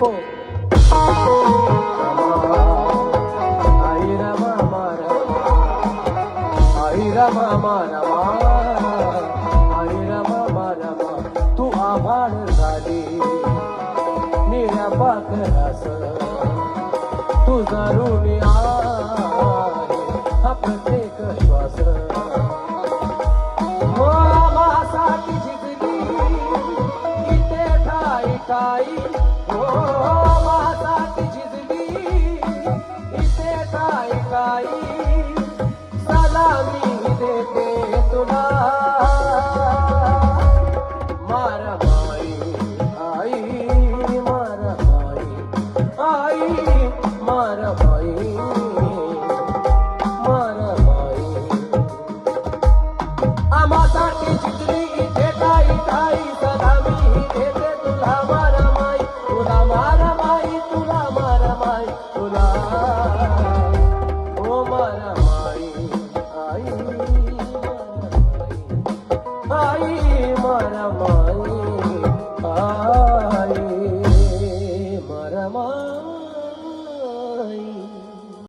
हो आई रमा रमा आई रमा रमा आई रमा रमा तू आभाळ झाली निळ्या पाखरास तू जरून आहे हा प्रत्येक श्वास हो आम्हासाठी झिजली इथे ठाई ठाई हो आम्हासाठी झिजली इथे ठाई ठाई सलामी देते तुला मारमाई आई मारमाई आई मारमाई मारमाई आम्हासाठी जिंकली इथे ठाई ठाई सलामी देते तुला मारमाई तुला मारमाई तुला मारमाई तुला ओ मारमाई आई मारमाई आई मारमाई